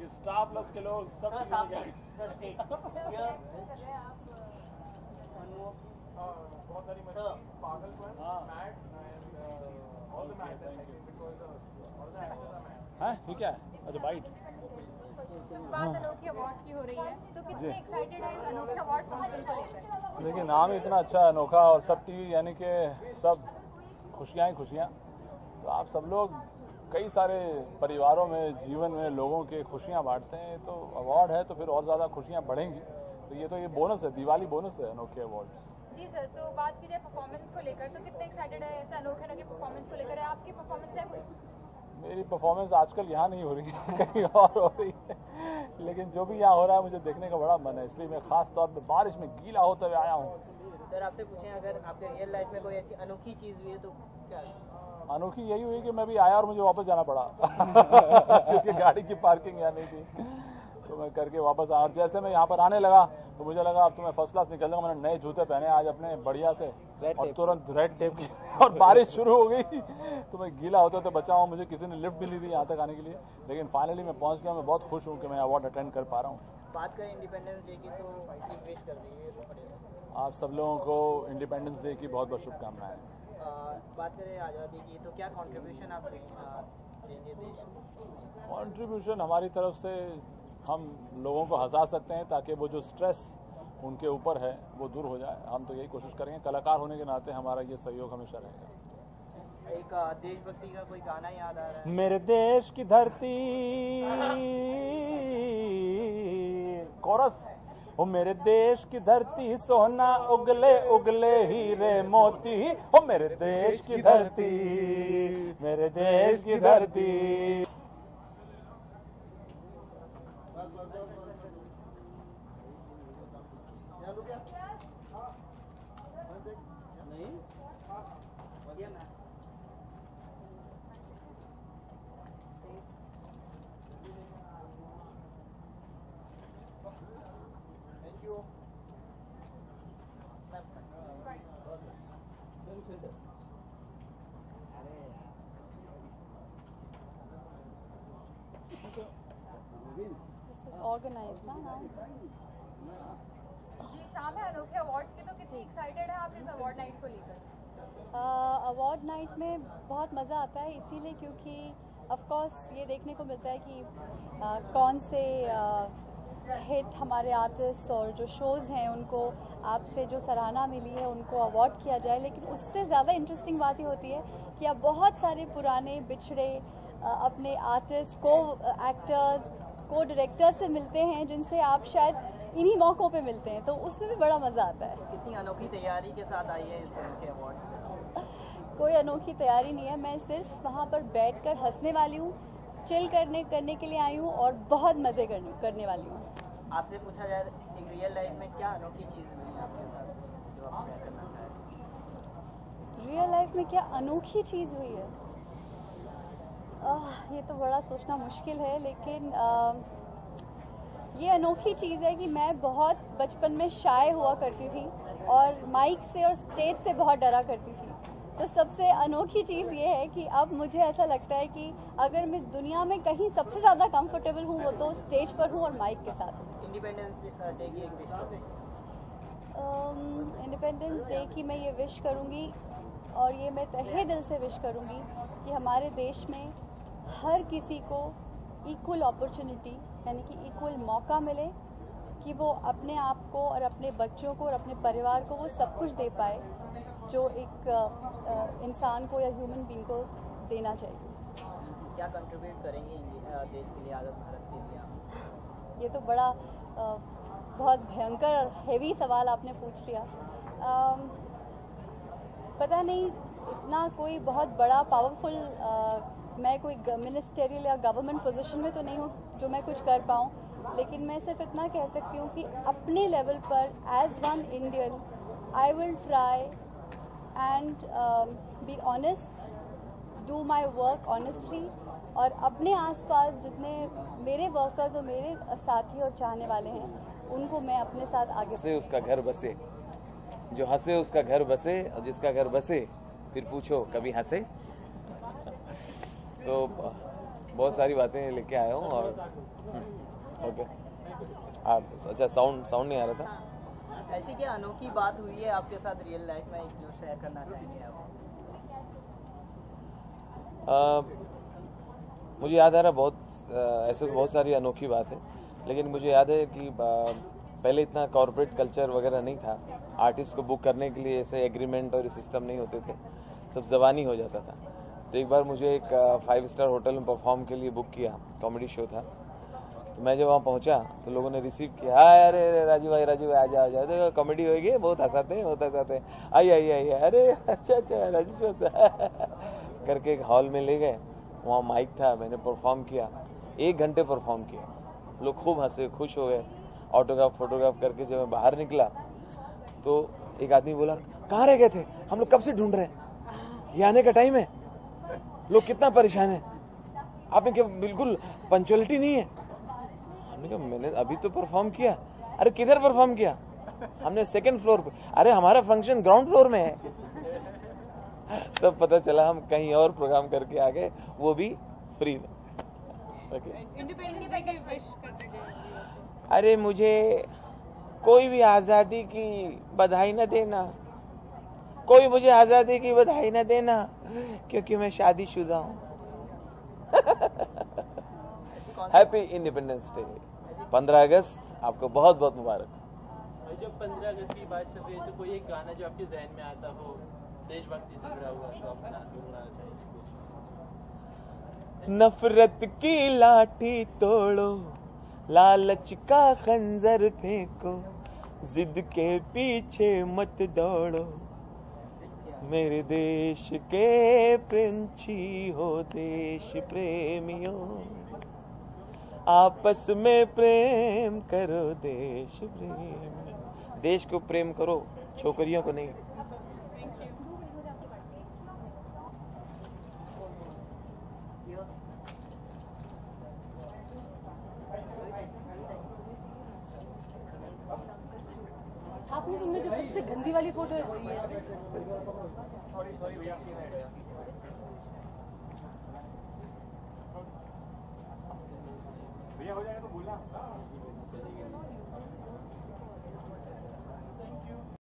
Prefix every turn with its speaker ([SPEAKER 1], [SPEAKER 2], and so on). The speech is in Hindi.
[SPEAKER 1] स्टार प्लस के लोग सब
[SPEAKER 2] बहुत सारी पागलपन
[SPEAKER 1] ठीक है। अच्छा बाइट
[SPEAKER 3] बात अनोखे अवार्ड्स की हो रही है, तो कितने एक्साइटेड है इस अनोखे अवार्ड फंक्शन को लेकर?
[SPEAKER 1] देखिए नाम ही इतना अच्छा अनोखा और सब टीवी यानी कि सब खुशियाँ ही खुशियाँ। तो आप सब लोग कई सारे परिवारों में जीवन में लोगों के खुशियाँ बांटते हैं, तो अवार्ड है तो फिर और ज़्यादा खुशियाँ बढ़ेंगी। तो ये बोनस है, दिवाली बोनस है अनोखे अवार्ड्स।
[SPEAKER 3] जी सर, तो बात की जाए परफॉर्मेंस को लेकर, तो कितने एक्साइटेड है ऐसे अनोखे परफॉर्मेंस को लेकर? आपकी परफॉर्मेंस है कोई?
[SPEAKER 1] मेरी परफॉर्मेंस आजकल यहाँ नहीं हो रही है, कहीं और हो रही है, लेकिन जो भी यहाँ हो रहा है मुझे देखने का बड़ा मन है, इसलिए मैं खास तौर पे बारिश में गीला होते हुए आया हूँ।
[SPEAKER 4] सर आपसे पूछें, अगर आपके रियल लाइफ में कोई ऐसी अनोखी चीज़ हुई है तो क्या?
[SPEAKER 1] अनोखी यही हुई कि मैं भी आया और मुझे वापस जाना पड़ा क्योंकि गाड़ी की पार्किंग यहाँ नहीं थी, तो मैं करके वापस आया। और जैसे मैं यहाँ पर आने लगा तो मुझे लगा अब तो मैं फर्स्ट क्लास निकल जाऊंगा। मैंने नए जूते पहने आज अपने बढ़िया से और तुरंत रेड टेप की और बारिश शुरू हो गई तो मैं गीला होते होते बचा हूँ। मुझे किसी ने लिफ्ट भी ली थी यहाँ तक आने के लिए, लेकिन फाइनली मैं पहुँच गया। मैं बहुत खुश हूँ कि मैं अवार्ड अटेंड कर पा रहा हूँ।
[SPEAKER 4] बात करें इंडिपेंडेंस डे की तो विश कर दीजिए।
[SPEAKER 1] आप सब लोगों को इंडिपेंडेंस डे की बहुत बहुत शुभकामनाएं।
[SPEAKER 4] बात करें आज़ादी की तो क्या कंट्रीब्यूशन आप देंगे देश को?
[SPEAKER 1] कंट्रीब्यूशन हमारी तरफ से हम लोगों को हंसा सकते हैं ताकि वो जो स्ट्रेस उनके ऊपर है वो दूर हो जाए। हम तो यही कोशिश करेंगे, कलाकार होने के नाते हमारा ये सहयोग हमेशा रहेगा।
[SPEAKER 4] एक देशभक्ति का कोई गाना याद आ रहा है?
[SPEAKER 1] मेरे देश की धरती कोरस, ओ मेरे देश की धरती सोना उगले उगले हीरे मोती, ओ मेरे देश की धरती, मेरे देश की धरती।
[SPEAKER 3] ऑर्गेनाइज ना जी शाम है अनोखे अवार्ड्स की, तो कितनी एक्साइटेड है आप इस अवार्ड नाइट को लेकर?
[SPEAKER 5] अवार्ड नाइट में बहुत मज़ा आता है, इसीलिए क्योंकि ऑफ कोर्स ये देखने को मिलता है कि कौन से हिट हमारे आर्टिस्ट और जो शोज़ हैं उनको आपसे जो सराहना मिली है उनको अवार्ड किया जाए। लेकिन उससे ज़्यादा इंटरेस्टिंग बात ये होती है कि आप बहुत सारे पुराने बिछड़े अपने आर्टिस्ट को एक्टर्स को डायरेक्टर से मिलते हैं जिनसे आप शायद इन्हीं मौक़ों पे मिलते हैं, तो उसमें भी बड़ा मज़ा आता है।
[SPEAKER 4] कितनी अनोखी तैयारी के साथ आई है इस के अवार्ड्स में?
[SPEAKER 5] कोई अनोखी तैयारी नहीं है, मैं सिर्फ वहाँ पर बैठकर हंसने वाली हूँ, चिल करने के लिए आई हूँ और बहुत मज़े करने वाली हूँ।
[SPEAKER 4] आपसे पूछा जाए एक रियल लाइफ में क्या अनोखी चीज़ हुई है आपके साथ जो आप शेयर करना चाहें?
[SPEAKER 5] रियल लाइफ में क्या अनोखी चीज़ हुई है? ये तो बड़ा सोचना मुश्किल है, लेकिन ये अनोखी चीज़ है कि मैं बहुत बचपन में शाय हुआ करती थी और माइक से और स्टेज से बहुत डरा करती थी। तो सबसे अनोखी चीज़ ये है कि अब मुझे ऐसा लगता है कि अगर मैं दुनिया में कहीं सबसे ज़्यादा कंफर्टेबल हूँ वो तो स्टेज पर हूँ और माइक के साथ।
[SPEAKER 4] इंडिपेंडेंस डे की एक विश करें?
[SPEAKER 5] इंडिपेंडेंस डे की मैं ये विश करूँगी और ये मैं तहे दिल से विश करूँगी कि हमारे देश में हर किसी को इक्वल अपॉर्चुनिटी यानी कि इक्वल मौका मिले कि वो अपने आप को और अपने बच्चों को और अपने परिवार को वो सब कुछ दे पाए जो एक इंसान को या ह्यूमन बीइंग को देना चाहिए।
[SPEAKER 4] क्या कंट्रीब्यूट करेंगे देश के लिए, आज़ाद भारत के लिए?
[SPEAKER 5] ये तो बड़ा बहुत भयंकर और हेवी सवाल आपने पूछ लिया। पता नहीं इतना कोई बहुत बड़ा पावरफुल मैं कोई मिनिस्टेरियल या गवर्नमेंट पोजीशन में तो नहीं हूँ जो मैं कुछ कर पाऊँ, लेकिन मैं सिर्फ इतना कह सकती हूँ कि अपने लेवल पर as one Indian I will try and be honest, do my work honestly और अपने आसपास जितने मेरे वर्कर्स और मेरे साथी और चाहने वाले हैं उनको मैं अपने साथ आगे
[SPEAKER 6] से उसका घर बसे, जो हंसे उसका घर बसे और जिसका घर बसे फिर पूछो कभी हंसे। तो बहुत सारी बातें लेके आया हूँ और ओके। आप अच्छा साउंड नहीं आ रहा था।
[SPEAKER 4] ऐसी क्या अनोखी बात हुई है आपके साथ रियल लाइफ में जो शेयर करना चाहेंगे आप?
[SPEAKER 6] मुझे याद आ रहा ऐसे तो बहुत सारी अनोखी बात है, लेकिन मुझे याद है कि पहले इतना कॉर्पोरेट कल्चर वगैरह नहीं था। आर्टिस्ट को बुक करने के लिए ऐसे एग्रीमेंट और सिस्टम नहीं होते थे, सब ज़बानी हो जाता था। तो एक बार मुझे एक 5 स्टार होटल में परफॉर्म के लिए बुक किया, कॉमेडी शो था। तो मैं जब वहाँ पहुँचा तो लोगों ने रिसीव किया, अरे राजू भाई आ जाओ देखो कॉमेडी होगी, बहुत हंसाते हैं आइए अरे अच्छा राजू शो करके एक हॉल में ले गए। वहाँ माइक था, मैंने परफॉर्म किया, 1 घंटे परफॉर्म किया। लोग खूब हंसे, खुश हो गए। ऑटोग्राफ फोटोग्राफ करके जब मैं बाहर निकला तो एक आदमी बोला, कहाँ रह गए थे, हम लोग कब से ढूंढ रहे हैं, ये आने का टाइम है, लोग कितना परेशान है, आपने क्या बिल्कुल पंचुअलिटी नहीं है। हमने कहा मैंने अभी तो परफॉर्म किया। अरे किधर परफॉर्म किया? हमने 2nd फ्लोर पे। अरे हमारा फंक्शन ग्राउंड फ्लोर में है। तब पता चला हम कहीं और प्रोग्राम करके आ गए, वो भी फ्री में। अरे मुझे कोई भी आज़ादी की बधाई न देना, कोई मुझे आज़ादी की बधाई न देना, क्योंकि मैं शादीशुदा हूँ। Happy independence day. 15 अगस्त आपको बहुत बहुत मुबारक।
[SPEAKER 2] जब 15 अगस्त की बात चल रही है तो कोई एक गाना जो आपके जहन में आता हो देशभक्ति से जुड़ा हुआ, तो आप गुनगुनाना चाहिए?
[SPEAKER 6] नफरत की लाठी तोड़ो, लालच का खंजर फेंको, जिद के पीछे मत दौड़ो, मेरे देश के पंछी हो देश प्रेमियों, आपस में प्रेम करो देश प्रेम। देश को प्रेम करो, छोकरियों को नहीं।
[SPEAKER 7] आपने इनमें जो सबसे गंदी वाली फोटो है वही है।
[SPEAKER 2] सॉरी भैया हो जाएगा तो बोलना।